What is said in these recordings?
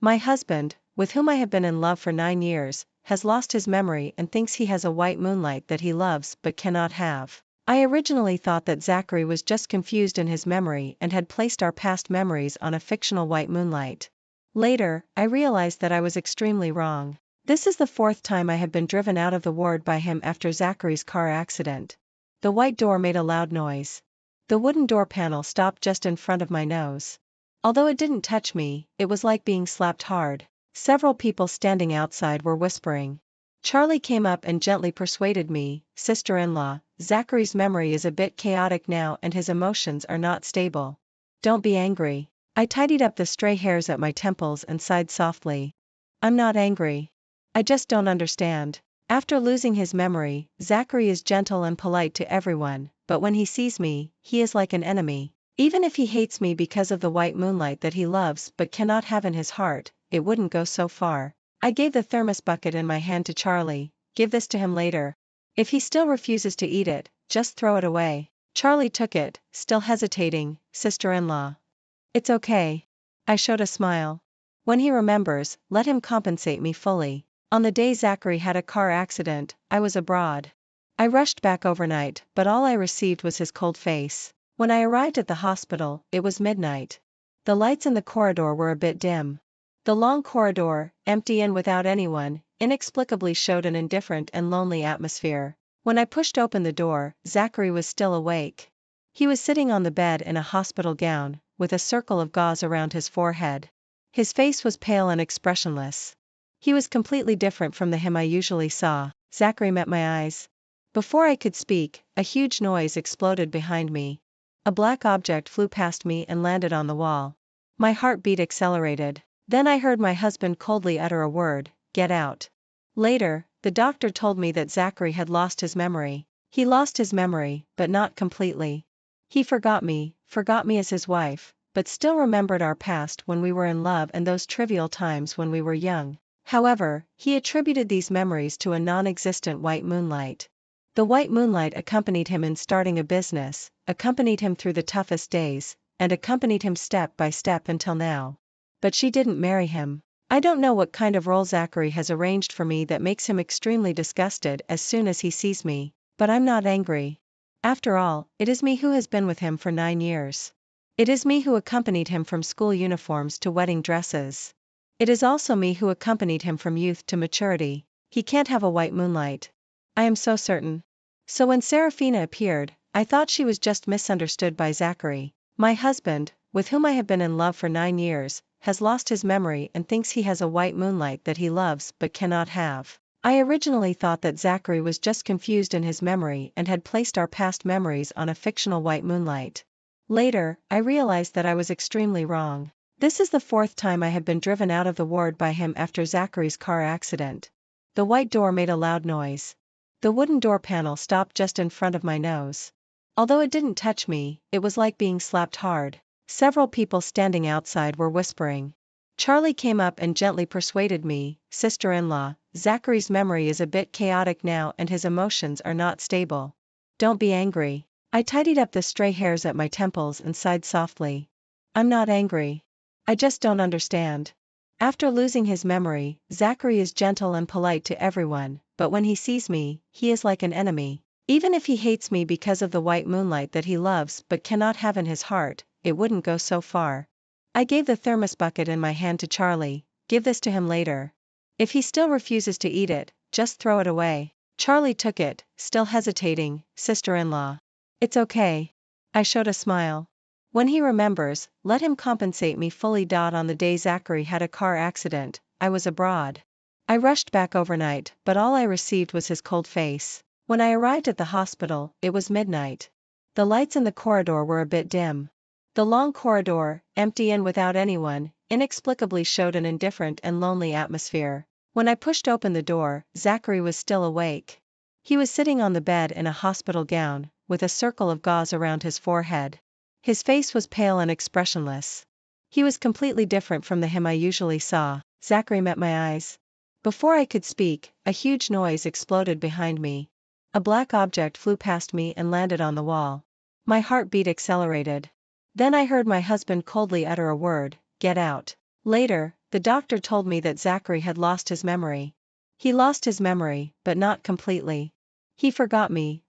My husband, with whom I have been in love for 9 years, has lost his memory and thinks he has a white moonlight that he loves but cannot have. I originally thought that Zachary was just confused in his memory and had placed our past memories on a fictional white moonlight. Later, I realized that I was extremely wrong. This is the 4th time I have been driven out of the ward by him after Zachary's car accident. The white door made a loud noise. The wooden door panel stopped just in front of my nose. Although it didn't touch me, it was like being slapped hard. Several people standing outside were whispering. Charlie came up and gently persuaded me, "Sister-in-law, Zachary's memory is a bit chaotic now and his emotions are not stable. Don't be angry." I tidied up the stray hairs at my temples and sighed softly. "I'm not angry. I just don't understand." After losing his memory, Zachary is gentle and polite to everyone, but when he sees me, he is like an enemy. Even if he hates me because of the white moonlight that he loves but cannot have in his heart, it wouldn't go so far. I gave the thermos bucket in my hand to Charlie. "Give this to him later. If he still refuses to eat it, just throw it away." Charlie took it, still hesitating. "Sister-in-law. It's okay." I showed a smile. "When he remembers, let him compensate me fully." On the day Zachary had a car accident, I was abroad. I rushed back overnight, but all I received was his cold face. When I arrived at the hospital, it was midnight. The lights in the corridor were a bit dim. The long corridor, empty and without anyone, inexplicably showed an indifferent and lonely atmosphere. When I pushed open the door, Zachary was still awake. He was sitting on the bed in a hospital gown, with a circle of gauze around his forehead. His face was pale and expressionless. He was completely different from the him I usually saw. Zachary met my eyes. Before I could speak, a huge noise exploded behind me. A black object flew past me and landed on the wall. My heartbeat accelerated. Then I heard my husband coldly utter a word, "Get out." Later, the doctor told me that Zachary had lost his memory. He lost his memory, but not completely. He forgot me as his wife, but still remembered our past when we were in love and those trivial times when we were young. However, he attributed these memories to a non-existent white moonlight. The white moonlight accompanied him in starting a business, accompanied him through the toughest days, and accompanied him step by step until now. But she didn't marry him. I don't know what kind of role Zachary has arranged for me that makes him extremely disgusted as soon as he sees me, but I'm not angry. After all, it is me who has been with him for 9 years. It is me who accompanied him from school uniforms to wedding dresses. It is also me who accompanied him from youth to maturity. He can't have a white moonlight. I am so certain. So when Serafina appeared, I thought she was just misunderstood by Zachary. My husband, with whom I have been in love for 9 years, has lost his memory and thinks he has a white moonlight that he loves but cannot have. I originally thought that Zachary was just confused in his memory and had placed our past memories on a fictional white moonlight. Later, I realized that I was extremely wrong. This is the 4th time I have been driven out of the ward by him after Zachary's car accident. The white door made a loud noise. The wooden door panel stopped just in front of my nose. Although it didn't touch me, it was like being slapped hard. Several people standing outside were whispering. Charlie came up and gently persuaded me, "Sister-in-law, Zachary's memory is a bit chaotic now and his emotions are not stable. Don't be angry." I tidied up the stray hairs at my temples and sighed softly. "I'm not angry. I just don't understand." After losing his memory, Zachary is gentle and polite to everyone, but when he sees me, he is like an enemy. Even if he hates me because of the white moonlight that he loves but cannot have in his heart, it wouldn't go so far. I gave the thermos bucket in my hand to Charlie. "Give this to him later. If he still refuses to eat it, just throw it away." Charlie took it, still hesitating. "Sister-in-law. It's okay." I showed a smile. "When he remembers, let him compensate me fully." On the day Zachary had a car accident, I was abroad. I rushed back overnight, but all I received was his cold face. When I arrived at the hospital, it was midnight. The lights in the corridor were a bit dim. The long corridor, empty and without anyone, inexplicably showed an indifferent and lonely atmosphere. When I pushed open the door, Zachary was still awake. He was sitting on the bed in a hospital gown, with a circle of gauze around his forehead. His face was pale and expressionless. He was completely different from the him I usually saw. Zachary met my eyes. Before I could speak, a huge noise exploded behind me. A black object flew past me and landed on the wall. My heartbeat accelerated. Then I heard my husband coldly utter a word, "Get out." Later, the doctor told me that Zachary had lost his memory. He lost his memory, but not completely. He forgot me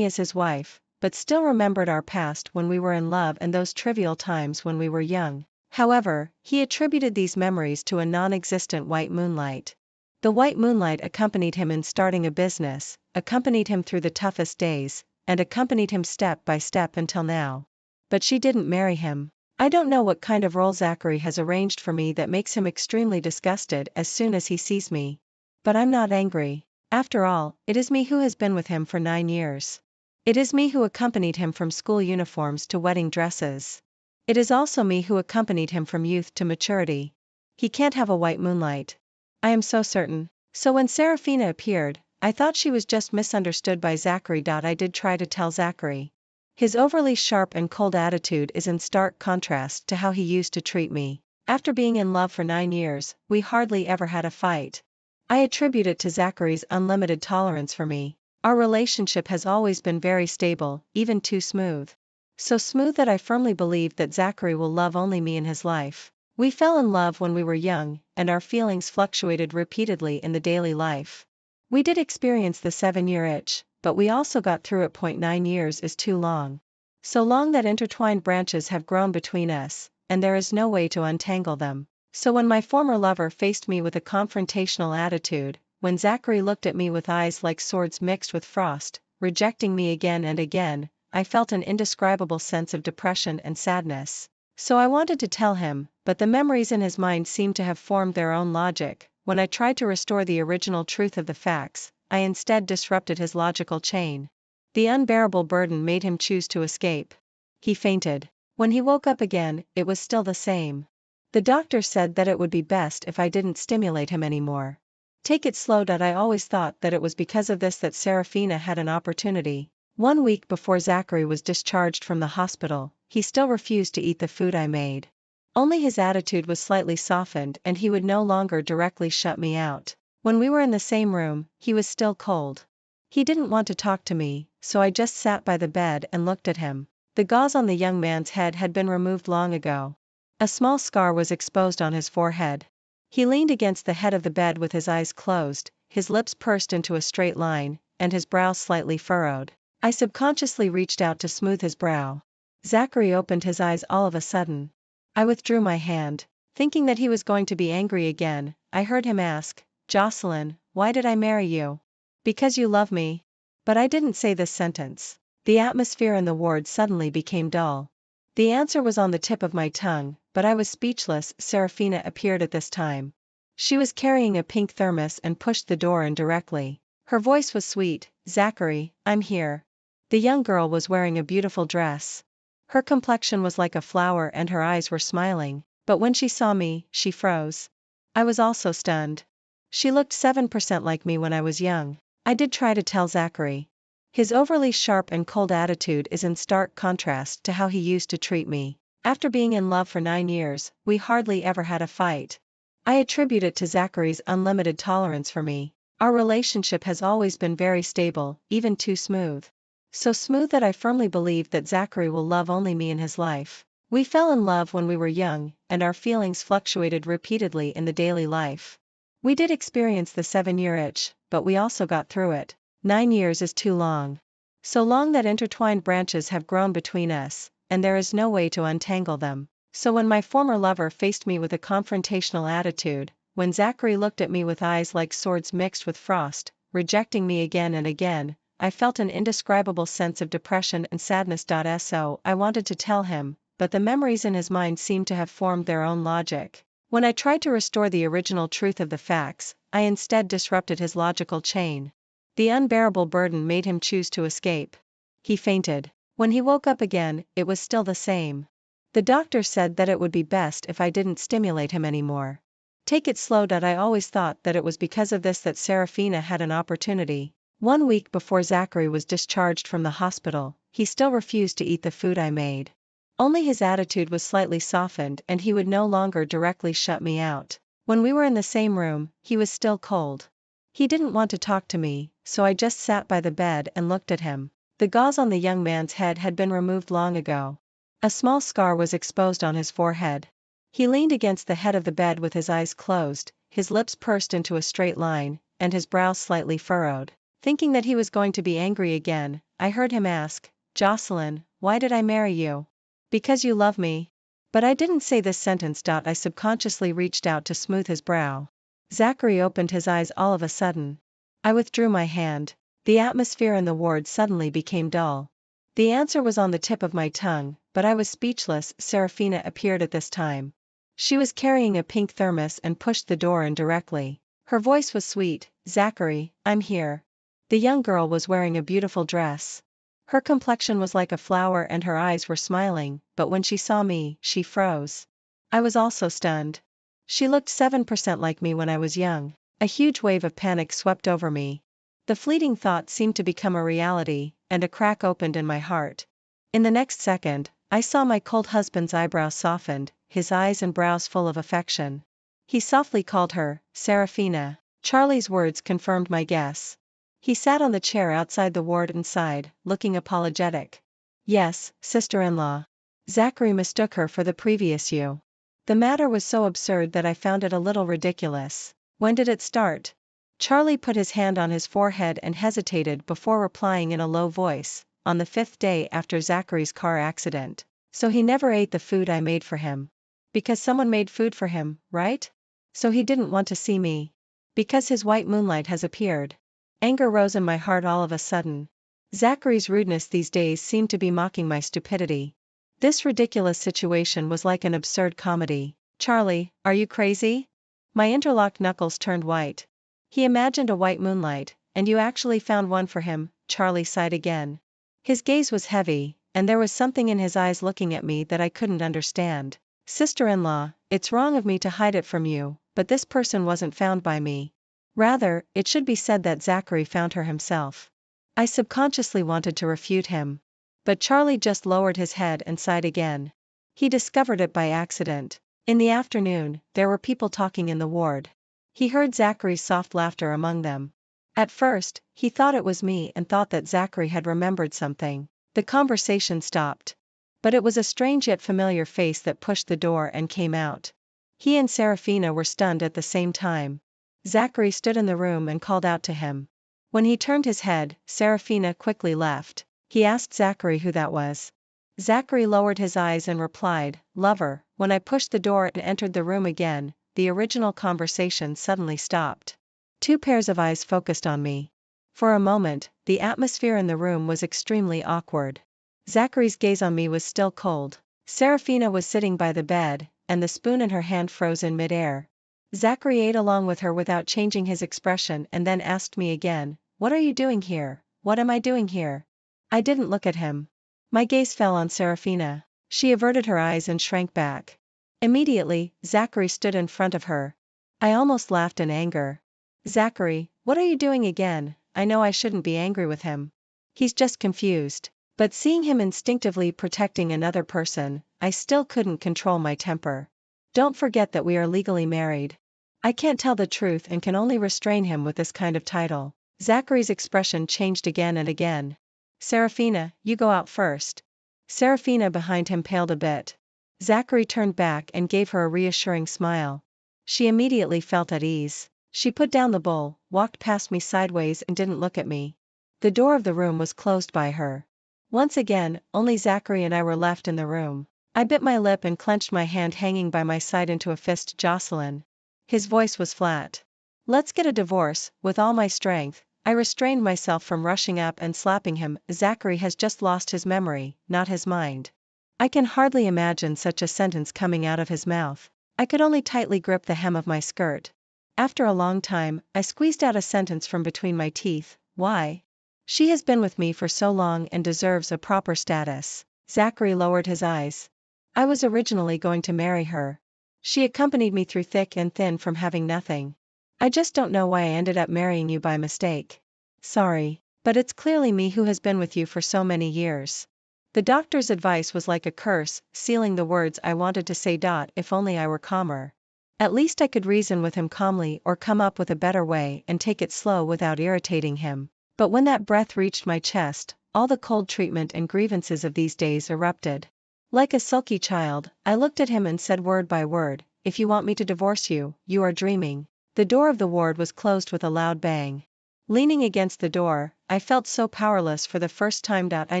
as his wife, but still remembered our past when we were in love and those trivial times when we were young. However, he attributed these memories to a non-existent white moonlight. The white moonlight accompanied him in starting a business, accompanied him through the toughest days, and accompanied him step by step until now. But she didn't marry him. I don't know what kind of role Zachary has arranged for me that makes him extremely disgusted as soon as he sees me. But I'm not angry. After all, it is me who has been with him for 9 years. It is me who accompanied him from school uniforms to wedding dresses. It is also me who accompanied him from youth to maturity. He can't have a white moonlight. I am so certain. So when Serafina appeared, I thought she was just misunderstood by Zachary. I did try to tell Zachary. His overly sharp and cold attitude is in stark contrast to how he used to treat me. After being in love for 9 years, we hardly ever had a fight. I attribute it to Zachary's unlimited tolerance for me. Our relationship has always been very stable, even too smooth. So smooth that I firmly believe that Zachary will love only me in his life. We fell in love when we were young, and our feelings fluctuated repeatedly in the daily life. We did experience the 7-year itch, but we also got through it. 9 years is too long. So long that intertwined branches have grown between us, and there is no way to untangle them. So when my former lover faced me with a confrontational attitude, when Zachary looked at me with eyes like swords mixed with frost, rejecting me again and again, I felt an indescribable sense of depression and sadness. So I wanted to tell him, but the memories in his mind seemed to have formed their own logic. When I tried to restore the original truth of the facts, I instead disrupted his logical chain. The unbearable burden made him choose to escape. He fainted. When he woke up again, it was still the same. The doctor said that it would be best if I didn't stimulate him anymore. Take it slow. I always thought that it was because of this that Serafina had an opportunity. 1 week before Zachary was discharged from the hospital, he still refused to eat the food I made. Only his attitude was slightly softened and he would no longer directly shut me out. When we were in the same room, he was still cold. He didn't want to talk to me, so I just sat by the bed and looked at him. The gauze on the young man's head had been removed long ago. A small scar was exposed on his forehead. He leaned against the head of the bed with his eyes closed, his lips pursed into a straight line, and his brow slightly furrowed. I subconsciously reached out to smooth his brow. Zachary opened his eyes all of a sudden. I withdrew my hand, thinking that he was going to be angry again. I heard him ask, "Jocelyn, why did I marry you? Because you love me?" But I didn't say this sentence. The atmosphere in the ward suddenly became dull. The answer was on the tip of my tongue, but I was speechless. Serafina appeared at this time. She was carrying a pink thermos and pushed the door in directly. Her voice was sweet. "Zachary, I'm here." The young girl was wearing a beautiful dress. Her complexion was like a flower and her eyes were smiling, but when she saw me, she froze. I was also stunned. She looked 7% like me when I was young. I did try to tell Zachary. His overly sharp and cold attitude is in stark contrast to how he used to treat me. After being in love for 9 years, we hardly ever had a fight. I attribute it to Zachary's unlimited tolerance for me. Our relationship has always been very stable, even too smooth. So smooth that I firmly believe that Zachary will love only me in his life. We fell in love when we were young, and our feelings fluctuated repeatedly in the daily life. We did experience the 7-year itch, but we also got through it. 9 years is too long. So long that intertwined branches have grown between us, and there is no way to untangle them. So when my former lover faced me with a confrontational attitude, when Zachary looked at me with eyes like swords mixed with frost, rejecting me again and again, I felt an indescribable sense of depression and sadness. So I wanted to tell him, but the memories in his mind seemed to have formed their own logic. When I tried to restore the original truth of the facts, I instead disrupted his logical chain. The unbearable burden made him choose to escape. He fainted. When he woke up again, it was still the same. The doctor said that it would be best if I didn't stimulate him anymore. Take it slow. I always thought that it was because of this that Serafina had an opportunity. 1 week before Zachary was discharged from the hospital, he still refused to eat the food I made. Only his attitude was slightly softened and he would no longer directly shut me out. When we were in the same room, he was still cold. He didn't want to talk to me, so I just sat by the bed and looked at him. The gauze on the young man's head had been removed long ago. A small scar was exposed on his forehead. He leaned against the head of the bed with his eyes closed, his lips pursed into a straight line, and his brows slightly furrowed. Thinking that he was going to be angry again, I heard him ask, "Jocelyn, why did I marry you? Because you love me." But I didn't say this sentence. I subconsciously reached out to smooth his brow. Zachary opened his eyes all of a sudden. I withdrew my hand. The atmosphere in the ward suddenly became dull. The answer was on the tip of my tongue, but I was speechless. Serafina appeared at this time. She was carrying a pink thermos and pushed the door in directly. Her voice was sweet. "Zachary, I'm here." The young girl was wearing a beautiful dress. Her complexion was like a flower and her eyes were smiling, but when she saw me, she froze. I was also stunned. She looked 7% like me when I was young. A huge wave of panic swept over me. The fleeting thought seemed to become a reality, and a crack opened in my heart. In the next second, I saw my cold husband's eyebrows softened, his eyes and brows full of affection. He softly called her, "Serafina." Charlie's words confirmed my guess. He sat on the chair outside the ward and sighed, looking apologetic. "Yes, sister-in-law." Zachary mistook her for the previous you. The matter was so absurd that I found it a little ridiculous. When did it start? Charlie put his hand on his forehead and hesitated before replying in a low voice, "On the 5th day after Zachary's car accident. So he never ate the food I made for him. Because someone made food for him, right? So he didn't want to see me. Because his white moonlight has appeared." Anger rose in my heart all of a sudden. Zachary's rudeness these days seemed to be mocking my stupidity. This ridiculous situation was like an absurd comedy. "Charlie, are you crazy?" My interlocked knuckles turned white. "He imagined a white moonlight, and you actually found one for him." Charlie sighed again. His gaze was heavy, and there was something in his eyes looking at me that I couldn't understand. "Sister-in-law, it's wrong of me to hide it from you, but this person wasn't found by me. Rather, it should be said that Zachary found her himself." I subconsciously wanted to refute him. But Charlie just lowered his head and sighed again. "He discovered it by accident. In the afternoon, there were people talking in the ward. He heard Zachary's soft laughter among them. At first, he thought it was me and thought that Zachary had remembered something. The conversation stopped. But it was a strange yet familiar face that pushed the door and came out. He and Serafina were stunned at the same time. Zachary stood in the room and called out to him. When he turned his head, Serafina quickly left. He asked Zachary who that was. Zachary lowered his eyes and replied, "Lover." When I pushed the door and entered the room again, the original conversation suddenly stopped. Two pairs of eyes focused on me. For a moment, the atmosphere in the room was extremely awkward. Zachary's gaze on me was still cold. Serafina was sitting by the bed, and the spoon in her hand froze in midair. Zachary ate along with her without changing his expression and then asked me again, "What are you doing here? What am I doing here?" I didn't look at him. My gaze fell on Serafina. She averted her eyes and shrank back. Immediately, Zachary stood in front of her. I almost laughed in anger. "Zachary, what are you doing again? I know I shouldn't be angry with him. He's just confused." But seeing him instinctively protecting another person, I still couldn't control my temper. "Don't forget that we are legally married. I can't tell the truth and can only restrain him with this kind of title." Zachary's expression changed again and again. "Serafina, you go out first." Serafina behind him paled a bit. Zachary turned back and gave her a reassuring smile. She immediately felt at ease. She put down the bowl, walked past me sideways and didn't look at me. The door of the room was closed by her. Once again, only Zachary and I were left in the room. I bit my lip and clenched my hand hanging by my side into a fist. "Jocelyn." His voice was flat. "Let's get a divorce." With all my strength, I restrained myself from rushing up and slapping him. "Zachary has just lost his memory, not his mind." I can hardly imagine such a sentence coming out of his mouth. I could only tightly grip the hem of my skirt. After a long time, I squeezed out a sentence from between my teeth. "Why? She has been with me for so long and deserves a proper status." Zachary lowered his eyes. "I was originally going to marry her. She accompanied me through thick and thin from having nothing. I just don't know why I ended up marrying you by mistake. Sorry, but it's clearly me who has been with you for so many years." The doctor's advice was like a curse, sealing the words I wanted to say. If only I were calmer. At least I could reason with him calmly or come up with a better way and take it slow without irritating him. But when that breath reached my chest, all the cold treatment and grievances of these days erupted. Like a sulky child, I looked at him and said word by word, "If you want me to divorce you, you are dreaming." The door of the ward was closed with a loud bang. Leaning against the door, I felt so powerless for the first time. I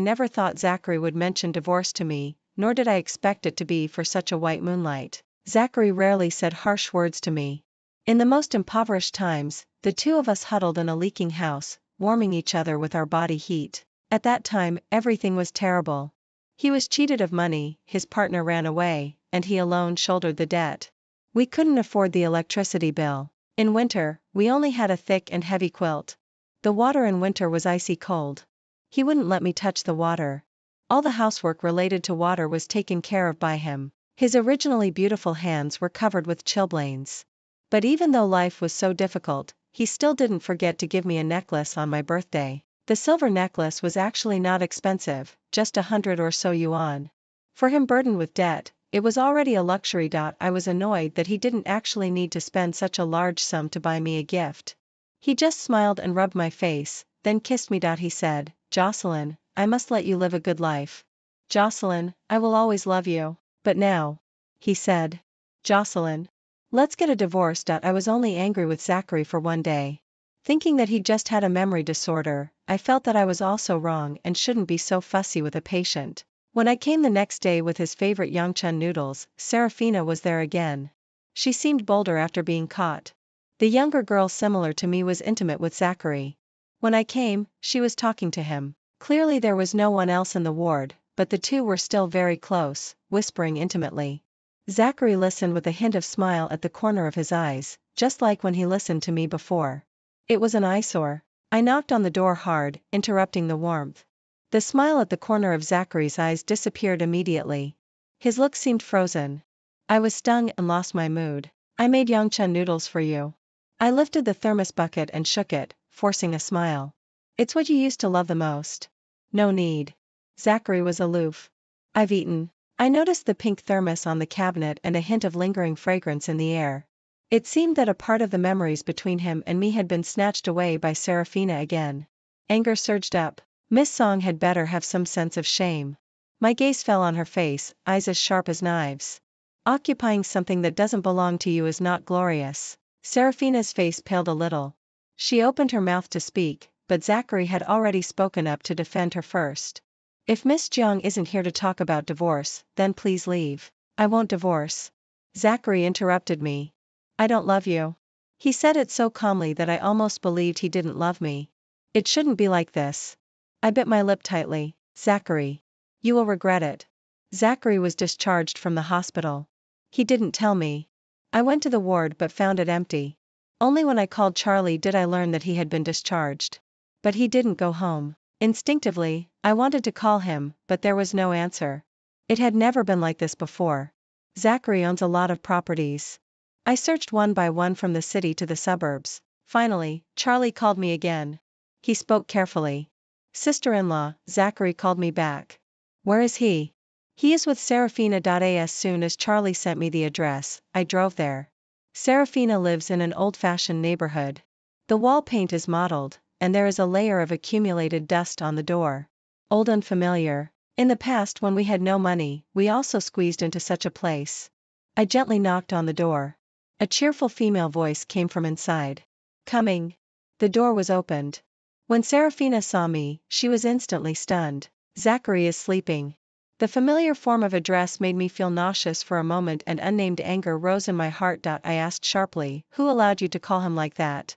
never thought Zachary would mention divorce to me, nor did I expect it to be for such a white moonlight. Zachary rarely said harsh words to me. In the most impoverished times, the two of us huddled in a leaking house, warming each other with our body heat. At that time, everything was terrible. He was cheated of money, his partner ran away, and he alone shouldered the debt. We couldn't afford the electricity bill. In winter, we only had a thick and heavy quilt. The water in winter was icy cold. He wouldn't let me touch the water. All the housework related to water was taken care of by him. His originally beautiful hands were covered with chilblains. But even though life was so difficult, he still didn't forget to give me a necklace on my birthday. The silver necklace was actually not expensive, just 100 or so yuan. For him burdened with debt, it was already a luxury. I was annoyed that he didn't actually need to spend such a large sum to buy me a gift. He just smiled and rubbed my face, then kissed me. He said, "Jocelyn, I must let you live a good life. Jocelyn, I will always love you. But now," he said, "Jocelyn, let's get a divorce." I was only angry with Zachary for one day. Thinking that he just had a memory disorder, I felt that I was also wrong and shouldn't be so fussy with a patient. When I came the next day with his favorite Yangchun noodles, Serafina was there again. She seemed bolder after being caught. The younger girl similar to me was intimate with Zachary. When I came, she was talking to him. Clearly there was no one else in the ward, but the two were still very close, whispering intimately. Zachary listened with a hint of smile at the corner of his eyes, just like when he listened to me before. It was an eyesore. I knocked on the door hard, interrupting the warmth. The smile at the corner of Zachary's eyes disappeared immediately. His look seemed frozen. I was stung and lost my mood. "I made Yangchun noodles for you." I lifted the thermos bucket and shook it, forcing a smile. "It's what you used to love the most." "No need." Zachary was aloof. "I've eaten." I noticed the pink thermos on the cabinet and a hint of lingering fragrance in the air. It seemed that a part of the memories between him and me had been snatched away by Serafina again. Anger surged up. Miss Song had better have some sense of shame. My gaze fell on her face, eyes as sharp as knives. Occupying something that doesn't belong to you is not glorious. Serafina's face paled a little. She opened her mouth to speak, but Zachary had already spoken up to defend her first. "If Miss Jiang isn't here to talk about divorce, then please leave." "I won't divorce." Zachary interrupted me. "I don't love you." He said it so calmly that I almost believed he didn't love me. "It shouldn't be like this." I bit my lip tightly. "Zachary. You will regret it." Zachary was discharged from the hospital. He didn't tell me. I went to the ward but found it empty. Only when I called Charlie did I learn that he had been discharged. But he didn't go home. Instinctively, I wanted to call him, but there was no answer. It had never been like this before. Zachary owns a lot of properties. I searched one by one from the city to the suburbs. Finally, Charlie called me again. He spoke carefully. "Sister-in-law," Zachary called me back. "Where is he?" "He is with Serafina. As soon as Charlie sent me the address, I drove there. Serafina lives in an old-fashioned neighborhood. The wall paint is mottled, and there is a layer of accumulated dust on the door. Old and familiar. In the past when we had no money, we also squeezed into such a place." I gently knocked on the door. A cheerful female voice came from inside. "Coming." The door was opened. When Serafina saw me, she was instantly stunned. "Zachary is sleeping." The familiar form of address made me feel nauseous for a moment and unnamed anger rose in my heart. I asked sharply, "Who allowed you to call him like that?"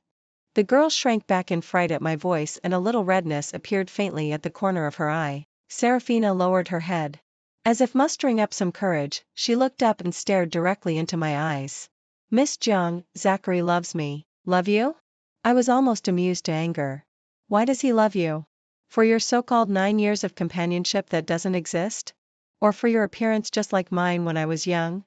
The girl shrank back in fright at my voice and a little redness appeared faintly at the corner of her eye. Serafina lowered her head. As if mustering up some courage, she looked up and stared directly into my eyes. "Miss Jiang, Zachary loves me." "Love you?" I was almost amused to anger. "Why does he love you? For your so-called 9 years of companionship that doesn't exist? Or for your appearance just like mine when I was young?"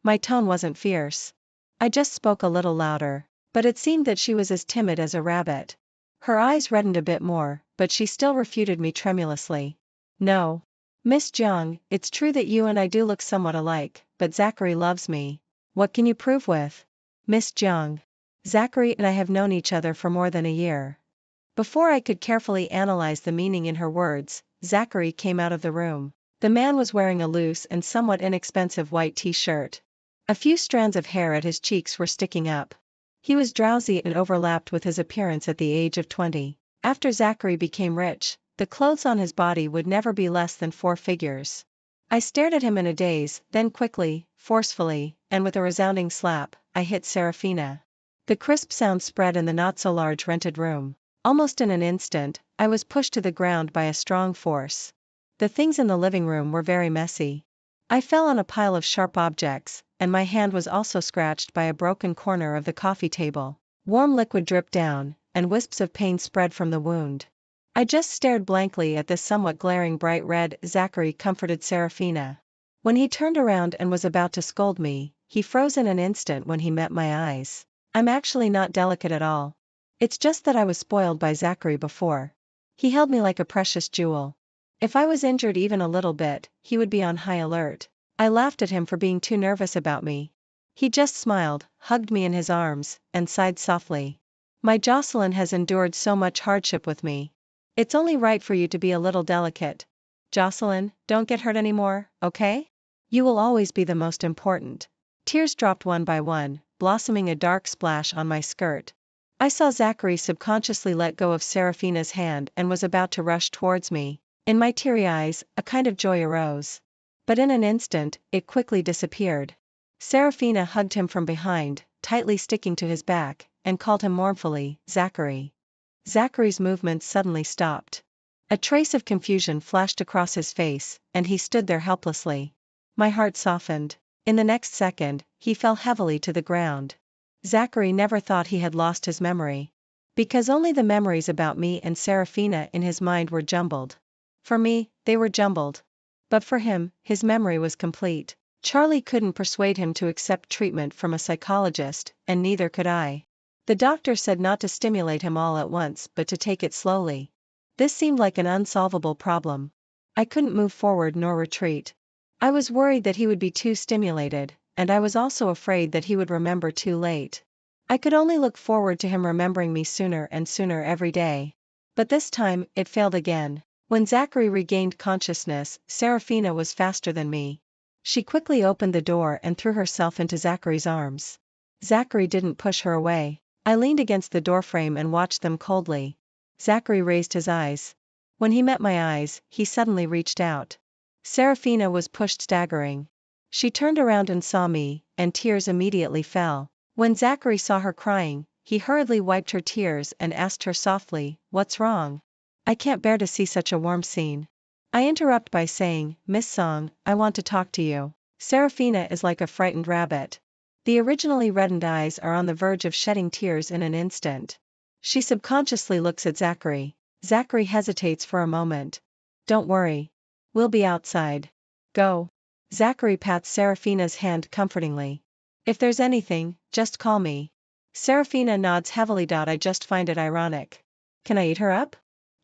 My tone wasn't fierce. I just spoke a little louder. But it seemed that she was as timid as a rabbit. Her eyes reddened a bit more, but she still refuted me tremulously. "No. Miss Jiang, it's true that you and I do look somewhat alike, but Zachary loves me." "What can you prove with?" "Miss Jiang. Zachary and I have known each other for more than a year." Before I could carefully analyze the meaning in her words, Zachary came out of the room. The man was wearing a loose and somewhat inexpensive white t-shirt. A few strands of hair at his cheeks were sticking up. He was drowsy and overlapped with his appearance at the age of 20. After Zachary became rich, the clothes on his body would never be less than 4 figures. I stared at him in a daze, then quickly, forcefully, and with a resounding slap, I hit Serafina. The crisp sound spread in the not-so-large rented room. Almost in an instant, I was pushed to the ground by a strong force. The things in the living room were very messy. I fell on a pile of sharp objects, and my hand was also scratched by a broken corner of the coffee table. Warm liquid dripped down, and wisps of pain spread from the wound. I just stared blankly at this somewhat glaring bright red. Zachary comforted Serafina. When he turned around and was about to scold me, he froze in an instant when he met my eyes. I'm actually not delicate at all. It's just that I was spoiled by Zachary before. He held me like a precious jewel. If I was injured even a little bit, he would be on high alert. I laughed at him for being too nervous about me. He just smiled, hugged me in his arms, and sighed softly. My Jocelyn has endured so much hardship with me. It's only right for you to be a little delicate. Jocelyn, don't get hurt anymore, okay? You will always be the most important. Tears dropped one by one, blossoming a dark splash on my skirt. I saw Zachary subconsciously let go of Serafina's hand and was about to rush towards me. In my teary eyes, a kind of joy arose. But in an instant, it quickly disappeared. Serafina hugged him from behind, tightly sticking to his back, and called him mournfully, Zachary. Zachary's movements suddenly stopped. A trace of confusion flashed across his face, and he stood there helplessly. My heart softened. In the next second, he fell heavily to the ground. Zachary never thought he had lost his memory. Because only the memories about me and Serafina in his mind were jumbled. For me, they were jumbled. But for him, his memory was complete. Charlie couldn't persuade him to accept treatment from a psychologist, and neither could I. The doctor said not to stimulate him all at once but to take it slowly. This seemed like an unsolvable problem. I couldn't move forward nor retreat. I was worried that he would be too stimulated, and I was also afraid that he would remember too late. I could only look forward to him remembering me sooner and sooner every day. But this time, it failed again. When Zachary regained consciousness, Serafina was faster than me. She quickly opened the door and threw herself into Zachary's arms. Zachary didn't push her away. I leaned against the doorframe and watched them coldly. Zachary raised his eyes. When he met my eyes, he suddenly reached out. Serafina was pushed staggering. She turned around and saw me, and tears immediately fell. When Zachary saw her crying, he hurriedly wiped her tears and asked her softly, "What's wrong?" I can't bear to see such a warm scene. I interrupt by saying, "Miss Song, I want to talk to you." Serafina is like a frightened rabbit. The originally reddened eyes are on the verge of shedding tears in an instant. She subconsciously looks at Zachary. Zachary hesitates for a moment. "Don't worry. We'll be outside. Go." Zachary pats Serafina's hand comfortingly. "If there's anything, just call me." Serafina nods heavily. I just find it ironic. Can I eat her up?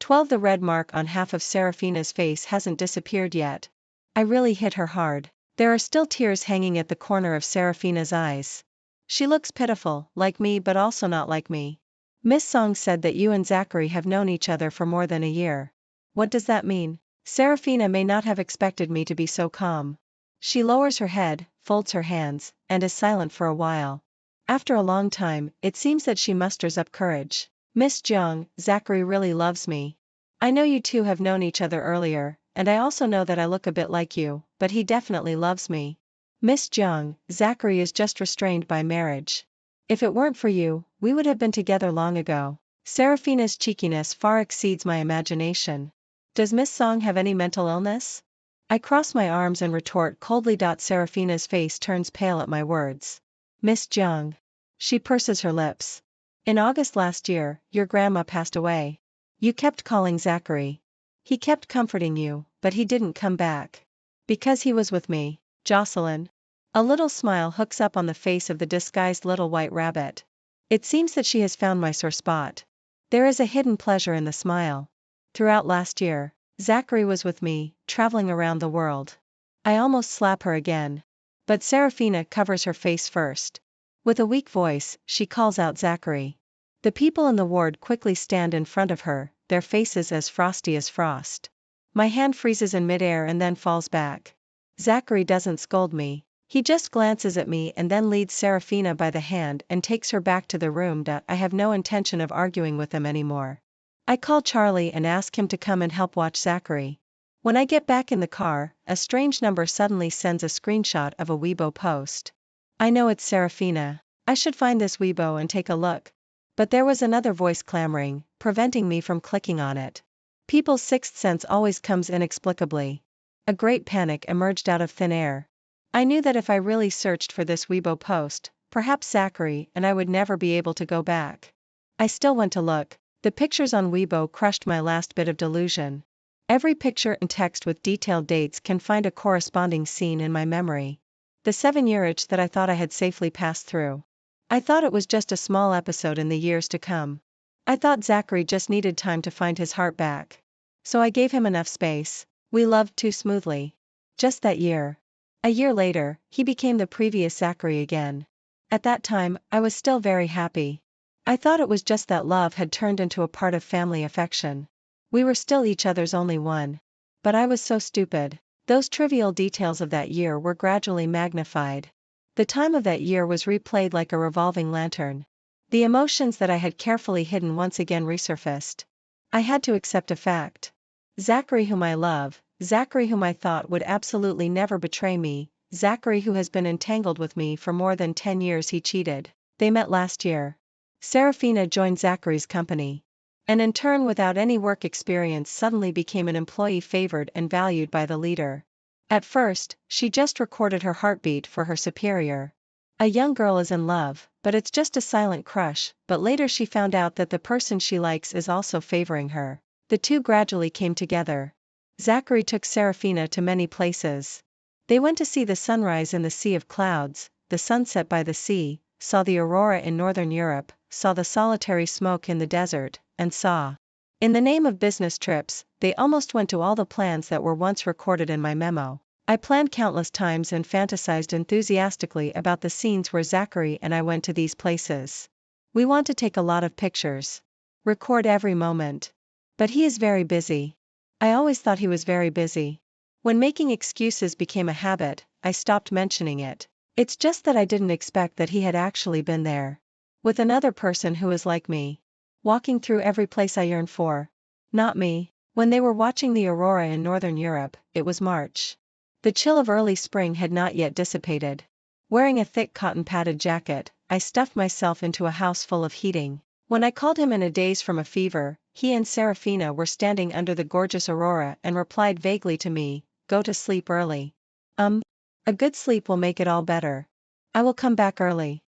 12 The red mark on half of Serafina's face hasn't disappeared yet. I really hit her hard. There are still tears hanging at the corner of Serafina's eyes. She looks pitiful, like me but also not like me. Miss Song said that you and Zachary have known each other for more than a year. What does that mean? Serafina may not have expected me to be so calm. She lowers her head, folds her hands, and is silent for a while. After a long time, it seems that she musters up courage. "Miss Jeong, Zachary really loves me. I know you two have known each other earlier, and I also know that I look a bit like you, but he definitely loves me. Miss Jeong, Zachary is just restrained by marriage. If it weren't for you, we would have been together long ago." Serafina's cheekiness far exceeds my imagination. Does Miss Song have any mental illness? I cross my arms and retort coldly. Serafina's face turns pale at my words. "Miss Jeong." She purses her lips. "In August last year, your grandma passed away. You kept calling Zachary. He kept comforting you, but he didn't come back. Because he was with me, Jocelyn." A little smile hooks up on the face of the disguised little white rabbit. It seems that she has found my sore spot. There is a hidden pleasure in the smile. Throughout last year, Zachary was with me, traveling around the world. I almost slap her again. But Serafina covers her face first. With a weak voice, she calls out Zachary. The people in the ward quickly stand in front of her, their faces as frosty as frost. My hand freezes in midair and then falls back. Zachary doesn't scold me. He just glances at me and then leads Serafina by the hand and takes her back to the room. I have no intention of arguing with him anymore. I call Charlie and ask him to come and help watch Zachary. When I get back in the car, a strange number suddenly sends a screenshot of a Weibo post. I know it's Serafina. I should find this Weibo and take a look. But there was another voice clamoring, preventing me from clicking on it. People's sixth sense always comes inexplicably. A great panic emerged out of thin air. I knew that if I really searched for this Weibo post, perhaps Zachary and I would never be able to go back. I still went to look. The pictures on Weibo crushed my last bit of delusion. Every picture and text with detailed dates can find a corresponding scene in my memory. The 7-year itch that I thought I had safely passed through. I thought it was just a small episode in the years to come. I thought Zachary just needed time to find his heart back. So I gave him enough space. We loved too smoothly. Just that year. A year later, he became the previous Zachary again. At that time, I was still very happy. I thought it was just that love had turned into a part of family affection. We were still each other's only one. But I was so stupid. Those trivial details of that year were gradually magnified. The time of that year was replayed like a revolving lantern. The emotions that I had carefully hidden once again resurfaced. I had to accept a fact. Zachary whom I love, Zachary whom I thought would absolutely never betray me, Zachary who has been entangled with me for more than 10 years, he cheated. They met last year. Serafina joined Zachary's company. And in turn, without any work experience, suddenly became an employee favored and valued by the leader. At first, she just recorded her heartbeat for her superior. A young girl is in love, but it's just a silent crush, but later she found out that the person she likes is also favoring her. The two gradually came together. Zachary took Serafina to many places. They went to see the sunrise in the sea of clouds, the sunset by the sea, saw the aurora in northern Europe, saw the solitary smoke in the desert, and saw. In the name of business trips, they almost went to all the plans that were once recorded in my memo. I planned countless times and fantasized enthusiastically about the scenes where Zachary and I went to these places. We want to take a lot of pictures. Record every moment. But he is very busy. I always thought he was very busy. When making excuses became a habit, I stopped mentioning it. It's just that I didn't expect that he had actually been there. With another person who is like me. Walking through every place I yearn for. Not me. When they were watching the aurora in northern Europe, it was March. The chill of early spring had not yet dissipated. Wearing a thick cotton-padded jacket, I stuffed myself into a house full of heating. When I called him in a daze from a fever, he and Serafina were standing under the gorgeous aurora and replied vaguely to me, "Go to sleep early." A good sleep will make it all better. I will come back early.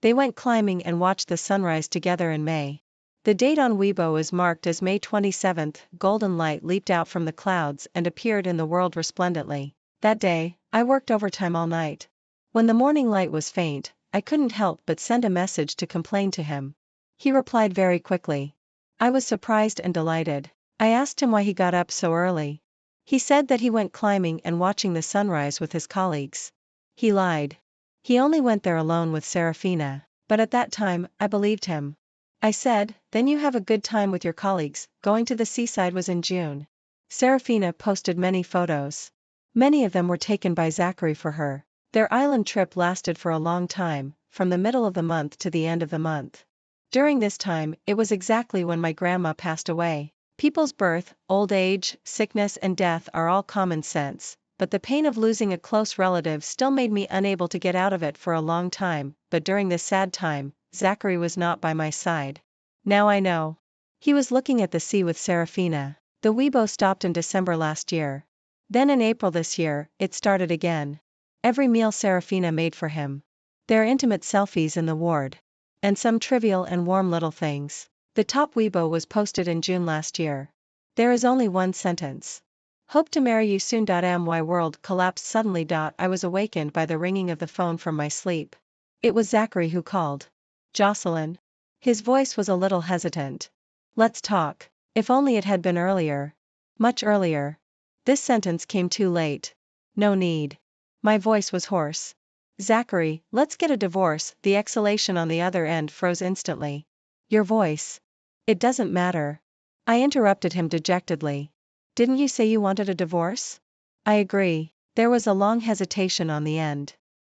They went climbing and watched the sunrise together in May. The date on Weibo is marked as May 27th. Golden light leaped out from the clouds and appeared in the world resplendently. That day, I worked overtime all night. When the morning light was faint, I couldn't help but send a message to complain to him. He replied very quickly. I was surprised and delighted. I asked him why he got up so early. He said that he went climbing and watching the sunrise with his colleagues. He lied. He only went there alone with Serafina, but at that time, I believed him. I said, "Then you have a good time with your colleagues." Going to the seaside was in June. Serafina posted many photos. Many of them were taken by Zachary for her. Their island trip lasted for a long time, from the middle of the month to the end of the month. During this time, it was exactly when my grandma passed away. People's birth, old age, sickness and death are all common sense, but the pain of losing a close relative still made me unable to get out of it for a long time. But during this sad time, Zachary was not by my side. Now I know. He was looking at the sea with Serafina. The Weibo stopped in December last year. Then in April this year, it started again. Every meal Serafina made for him. Their intimate selfies in the ward. And some trivial and warm little things. The top Weibo was posted in June last year. There is only one sentence. Hope to marry you soon. My world collapsed suddenly. I was awakened by the ringing of the phone from my sleep. It was Zachary who called. Jocelyn. His voice was a little hesitant. Let's talk. If only it had been earlier. Much earlier. This sentence came too late. No need. My voice was hoarse. Zachary, let's get a divorce. The exhalation on the other end froze instantly. Your voice. It doesn't matter. I interrupted him dejectedly. Didn't you say you wanted a divorce? I agree. There was a long hesitation on the end.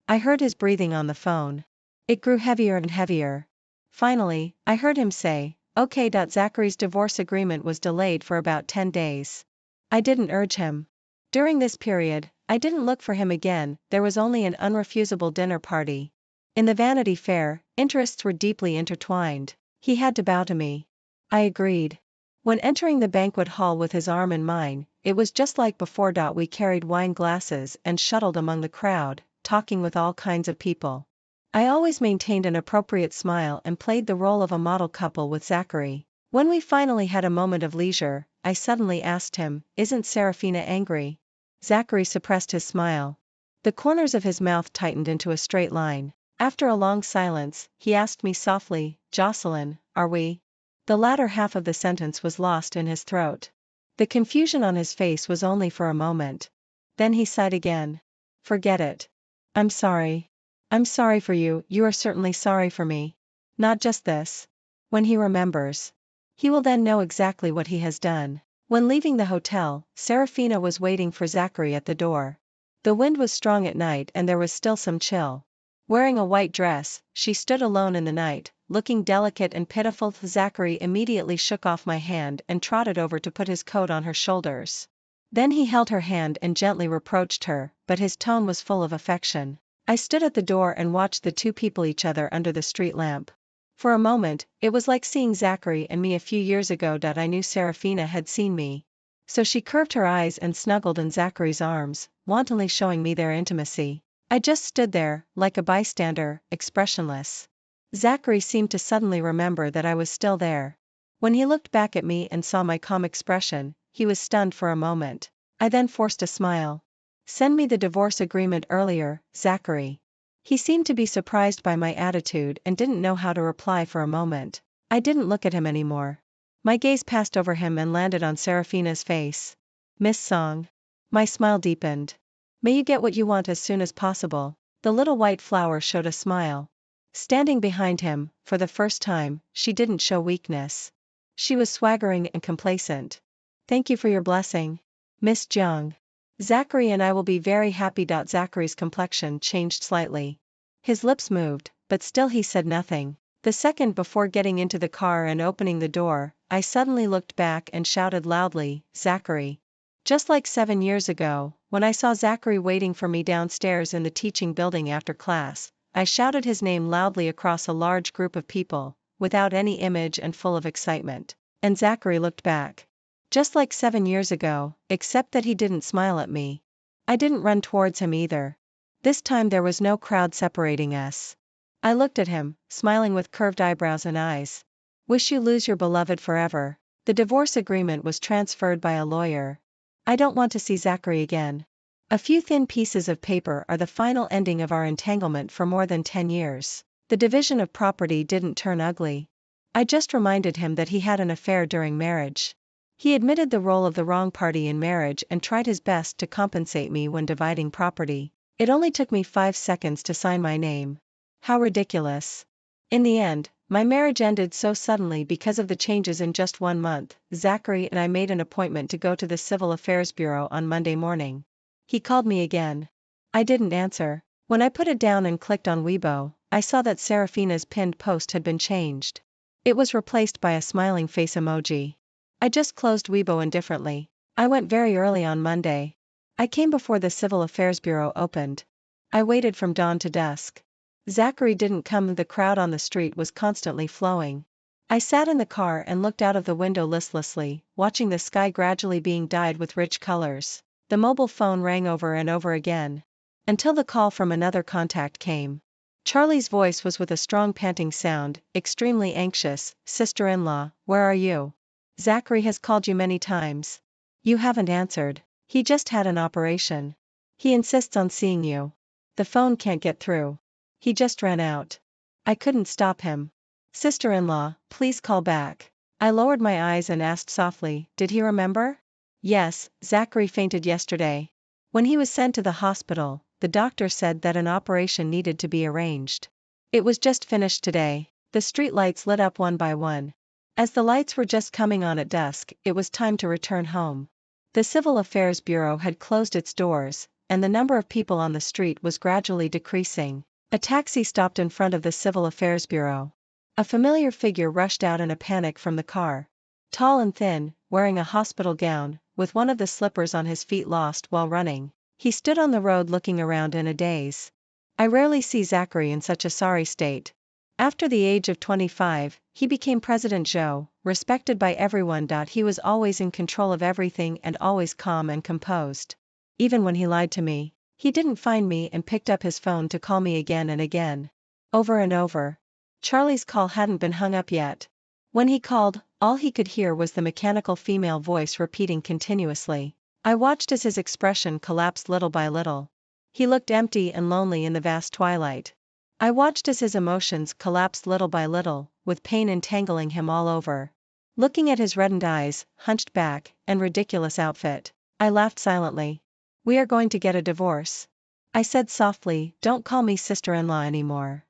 I heard his breathing on the phone. It grew heavier and heavier. Finally, I heard him say, "Okay." Zachary's divorce agreement was delayed for about 10 days. I didn't urge him. During this period, I didn't look for him again. There was only an unrefusable dinner party. In the Vanity Fair, interests were deeply intertwined. He had to bow to me. I agreed. When entering the banquet hall with his arm in mine, it was just like before. We carried wine glasses and shuttled among the crowd, talking with all kinds of people. I always maintained an appropriate smile and played the role of a model couple with Zachary. When we finally had a moment of leisure, I suddenly asked him, "Isn't Serafina angry?" Zachary suppressed his smile. The corners of his mouth tightened into a straight line. After a long silence, he asked me softly, "Jocelyn, are we?" The latter half of the sentence was lost in his throat. The confusion on his face was only for a moment. Then he sighed again. "Forget it. I'm sorry. I'm sorry for you. You are certainly sorry for me. Not just this. When he remembers. He will then know exactly what he has done." When leaving the hotel, Serafina was waiting for Zachary at the door. The wind was strong at night and there was still some chill. Wearing a white dress, she stood alone in the night, looking delicate and pitiful. Zachary immediately shook off my hand and trotted over to put his coat on her shoulders. Then he held her hand and gently reproached her, but his tone was full of affection. I stood at the door and watched the two people each other under the street lamp. For a moment, it was like seeing Zachary and me a few years ago. I knew Serafina had seen me. So she curved her eyes and snuggled in Zachary's arms, wantonly showing me their intimacy. I just stood there, like a bystander, expressionless. Zachary seemed to suddenly remember that I was still there. When he looked back at me and saw my calm expression, he was stunned for a moment. I then forced a smile. "Send me the divorce agreement earlier, Zachary." He seemed to be surprised by my attitude and didn't know how to reply for a moment. I didn't look at him anymore. My gaze passed over him and landed on Serafina's face. "Miss Song." My smile deepened. "May you get what you want as soon as possible." The little white flower showed a smile. Standing behind him, for the first time, she didn't show weakness. She was swaggering and complacent. "Thank you for your blessing, Miss Jung. Zachary and I will be very happy." Zachary's complexion changed slightly. His lips moved, but still he said nothing. The second before getting into the car and opening the door, I suddenly looked back and shouted loudly, "Zachary." Just like 7 years ago, when I saw Zachary waiting for me downstairs in the teaching building after class, I shouted his name loudly across a large group of people, without any image and full of excitement. And Zachary looked back. Just like 7 years ago, except that he didn't smile at me. I didn't run towards him either. This time there was no crowd separating us. I looked at him, smiling with curved eyebrows and eyes. "Wish you lose your beloved forever." The divorce agreement was transferred by a lawyer. I don't want to see Zachary again. A few thin pieces of paper are the final ending of our entanglement for more than 10 years. The division of property didn't turn ugly. I just reminded him that he had an affair during marriage. He admitted the role of the wrong party in marriage and tried his best to compensate me when dividing property. It only took me 5 seconds to sign my name. How ridiculous. In the end, my marriage ended so suddenly because of the changes in just 1 month. Zachary and I made an appointment to go to the Civil Affairs Bureau on Monday morning. He called me again. I didn't answer. When I put it down and clicked on Weibo, I saw that Serafina's pinned post had been changed. It was replaced by a smiling face emoji. I just closed Weibo indifferently. I went very early on Monday. I came before the Civil Affairs Bureau opened. I waited from dawn to dusk. Zachary didn't come. The crowd on the street was constantly flowing. I sat in the car and looked out of the window listlessly, watching the sky gradually being dyed with rich colors. The mobile phone rang over and over again. Until the call from another contact came. Charlie's voice was with a strong panting sound, extremely anxious. "Sister-in-law, where are you? Zachary has called you many times. You haven't answered. He just had an operation. He insists on seeing you. The phone can't get through. He just ran out. I couldn't stop him. Sister-in-law, please call back." I lowered my eyes and asked softly, "Did he remember?" "Yes, Zachary fainted yesterday. When he was sent to the hospital, the doctor said that an operation needed to be arranged. It was just finished today." The street lights lit up one by one. As the lights were just coming on at dusk, it was time to return home. The Civil Affairs Bureau had closed its doors, and the number of people on the street was gradually decreasing. A taxi stopped in front of the Civil Affairs Bureau. A familiar figure rushed out in a panic from the car. Tall and thin, wearing a hospital gown, with one of the slippers on his feet lost while running. He stood on the road looking around in a daze. I rarely see Zachary in such a sorry state. After the age of 25, he became President Joe, respected by everyone. He was always in control of everything and always calm and composed. Even when he lied to me, he didn't find me and picked up his phone to call me again and again. Over and over. Charlie's call hadn't been hung up yet. When he called, all he could hear was the mechanical female voice repeating continuously. I watched as his expression collapsed little by little. He looked empty and lonely in the vast twilight. I watched as his emotions collapsed little by little, with pain entangling him all over. Looking at his reddened eyes, hunched back, and ridiculous outfit, I laughed silently. "We are going to get a divorce," I said softly. "Don't call me sister-in-law anymore."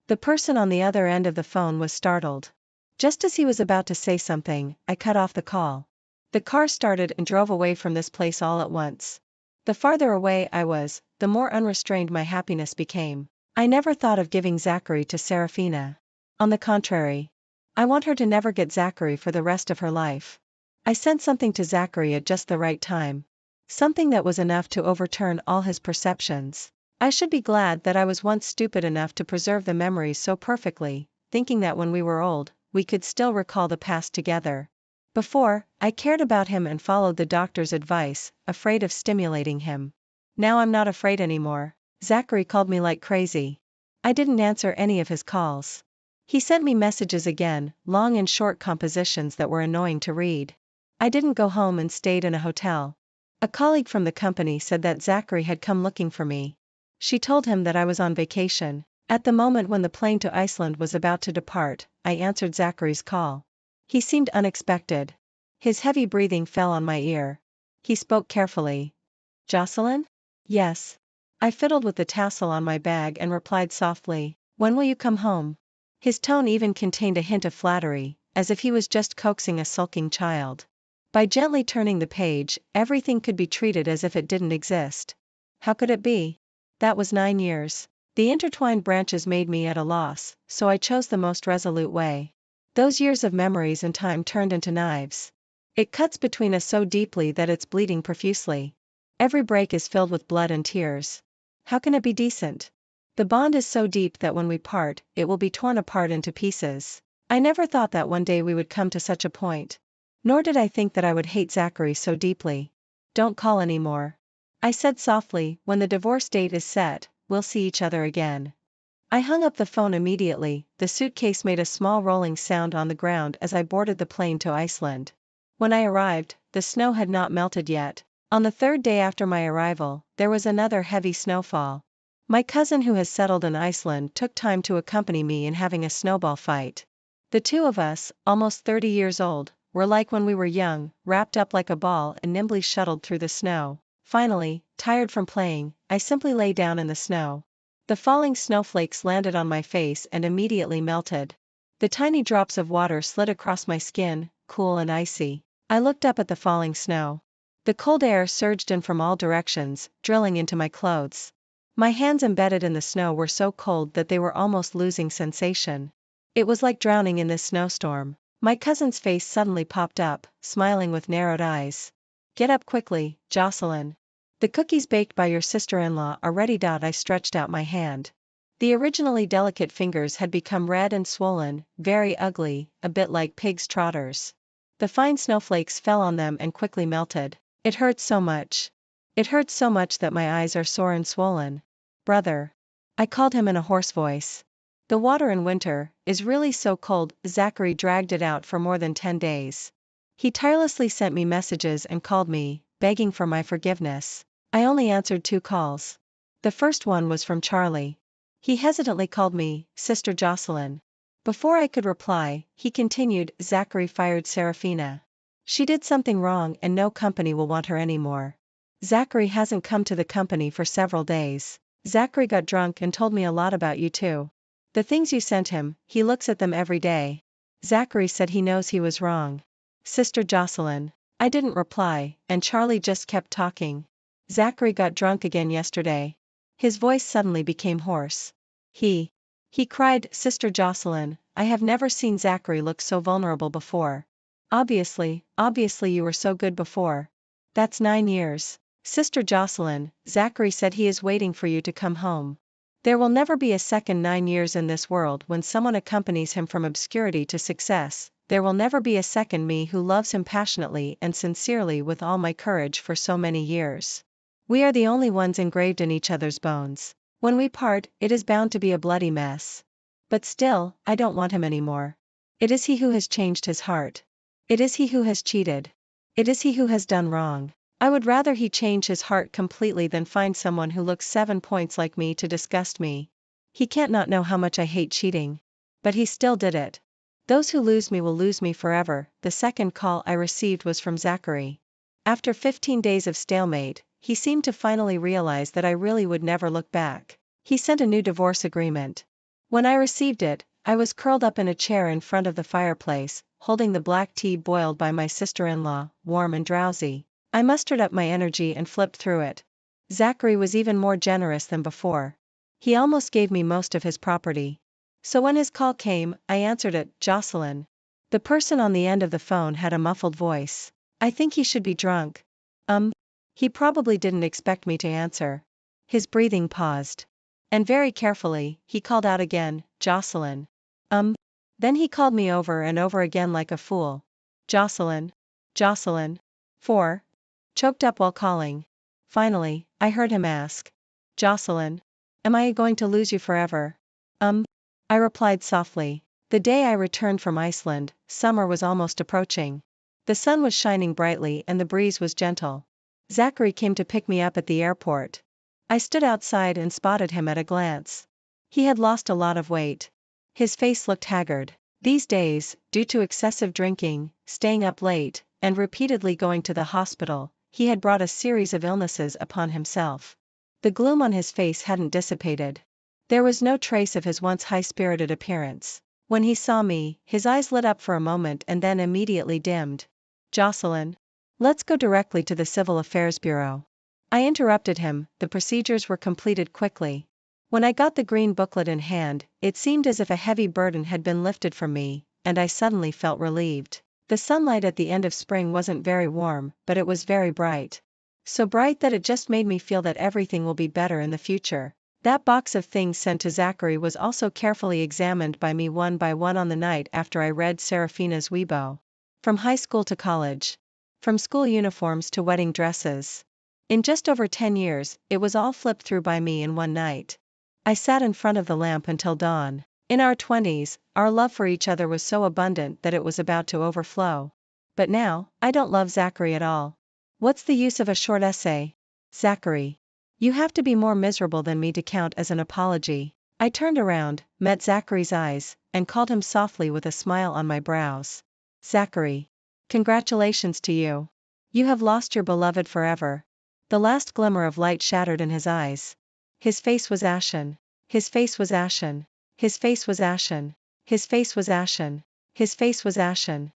The person on the other end of the phone was startled. Just as he was about to say something, I cut off the call. The car started and drove away from this place all at once. The farther away I was, the more unrestrained my happiness became. I never thought of giving Zachary to Serafina. On the contrary. I want her to never get Zachary for the rest of her life. I sent something to Zachary at just the right time. Something that was enough to overturn all his perceptions. I should be glad that I was once stupid enough to preserve the memories so perfectly, thinking that when we were old, we could still recall the past together. Before, I cared about him and followed the doctor's advice, afraid of stimulating him. Now I'm not afraid anymore. Zachary called me like crazy. I didn't answer any of his calls. He sent me messages again, long and short compositions that were annoying to read. I didn't go home and stayed in a hotel. A colleague from the company said that Zachary had come looking for me. She told him that I was on vacation. At the moment when the plane to Iceland was about to depart, I answered Zachary's call. He seemed unexpected. His heavy breathing fell on my ear. He spoke carefully. "Jocelyn?" "Yes." I fiddled with the tassel on my bag and replied softly, "When will you come home?" His tone even contained a hint of flattery, as if he was just coaxing a sulking child. By gently turning the page, everything could be treated as if it didn't exist. How could it be? That was 9 years. The intertwined branches made me at a loss, so I chose the most resolute way. Those years of memories and time turned into knives. It cuts between us so deeply that it's bleeding profusely. Every break is filled with blood and tears. How can it be decent? The bond is so deep that when we part, it will be torn apart into pieces. I never thought that one day we would come to such a point. Nor did I think that I would hate Zachary so deeply. "Don't call anymore," I said softly. "When the divorce date is set, we'll see each other again." I hung up the phone immediately. The suitcase made a small rolling sound on the ground as I boarded the plane to Iceland. When I arrived, the snow had not melted yet. On the 3rd day after my arrival, there was another heavy snowfall. My cousin who has settled in Iceland took time to accompany me in having a snowball fight. The two of us, almost 30 years old, were like when we were young, wrapped up like a ball and nimbly shuttled through the snow. Finally, tired from playing, I simply lay down in the snow. The falling snowflakes landed on my face and immediately melted. The tiny drops of water slid across my skin, cool and icy. I looked up at the falling snow. The cold air surged in from all directions, drilling into my clothes. My hands embedded in the snow were so cold that they were almost losing sensation. It was like drowning in this snowstorm. My cousin's face suddenly popped up, smiling with narrowed eyes. "Get up quickly, Jocelyn. The cookies baked by your sister-in-law are ready." I stretched out my hand. The originally delicate fingers had become red and swollen, very ugly, a bit like pig's trotters. The fine snowflakes fell on them and quickly melted. It hurts so much. It hurts so much that my eyes are sore and swollen. "Brother," I called him in a hoarse voice. "The water in winter is really so cold." Zachary dragged it out for more than 10 days. He tirelessly sent me messages and called me, begging for my forgiveness. I only answered 2 calls. The first one was from Charlie. He hesitantly called me, "Sister Jocelyn." Before I could reply, he continued, "Zachary fired Serafina. She did something wrong and no company will want her anymore. Zachary hasn't come to the company for several days. Zachary got drunk and told me a lot about you too. The things you sent him, he looks at them every day. Zachary said he knows he was wrong. Sister Jocelyn." I didn't reply, and Charlie just kept talking. Zachary got drunk again yesterday. His voice suddenly became hoarse. He cried, Sister Jocelyn, I have never seen Zachary look so vulnerable before. Obviously you were so good before. That's 9 years. Sister Jocelyn, Zachary said he is waiting for you to come home. There will never be a second 9 years in this world when someone accompanies him from obscurity to success. There will never be a second me who loves him passionately and sincerely with all my courage for so many years. We are the only ones engraved in each other's bones. When we part, it is bound to be a bloody mess. But still, I don't want him anymore. It is he who has changed his heart. It is he who has cheated. It is he who has done wrong. I would rather he change his heart completely than find someone who looks 7 points like me to disgust me. He can't not know how much I hate cheating. But he still did it. Those who lose me will lose me forever. The second call I received was from Zachary. After 15 days of stalemate, he seemed to finally realize that I really would never look back. He sent a new divorce agreement. When I received it, I was curled up in a chair in front of the fireplace, holding the black tea boiled by my sister-in-law, warm and drowsy. I mustered up my energy and flipped through it. Zachary was even more generous than before. He almost gave me most of his property. So when his call came, I answered it, Jocelyn. The person on the end of the phone had a muffled voice. I think he should be drunk. He probably didn't expect me to answer. His breathing paused. And very carefully, he called out again, Jocelyn. Then he called me over and over again like a fool. Jocelyn. Jocelyn. 4. Choked up while calling. Finally, I heard him ask. Jocelyn. Am I going to lose you forever? I replied softly. The day I returned from Iceland, summer was almost approaching. The sun was shining brightly and the breeze was gentle. Zachary came to pick me up at the airport. I stood outside and spotted him at a glance. He had lost a lot of weight. His face looked haggard. These days, due to excessive drinking, staying up late, and repeatedly going to the hospital, he had brought a series of illnesses upon himself. The gloom on his face hadn't dissipated. There was no trace of his once high-spirited appearance. When he saw me, his eyes lit up for a moment and then immediately dimmed. Jocelyn. Let's go directly to the Civil Affairs Bureau. I interrupted him. The procedures were completed quickly. When I got the green booklet in hand, it seemed as if a heavy burden had been lifted from me, and I suddenly felt relieved. The sunlight at the end of spring wasn't very warm, but it was very bright. So bright that it just made me feel that everything will be better in the future. That box of things sent to Zachary was also carefully examined by me one by one on the night after I read Serafina's Weibo. From high school to college. From school uniforms to wedding dresses. In just over 10 years, it was all flipped through by me in one night. I sat in front of the lamp until dawn. In our 20s, our love for each other was so abundant that it was about to overflow. But now, I don't love Zachary at all. What's the use of a short essay? Zachary. You have to be more miserable than me to count as an apology. I turned around, met Zachary's eyes, and called him softly with a smile on my brows. Zachary. Congratulations to you. You have lost your beloved forever. The last glimmer of light shattered in his eyes. His face was ashen. His face was ashen. His face was ashen. His face was ashen. His face was ashen.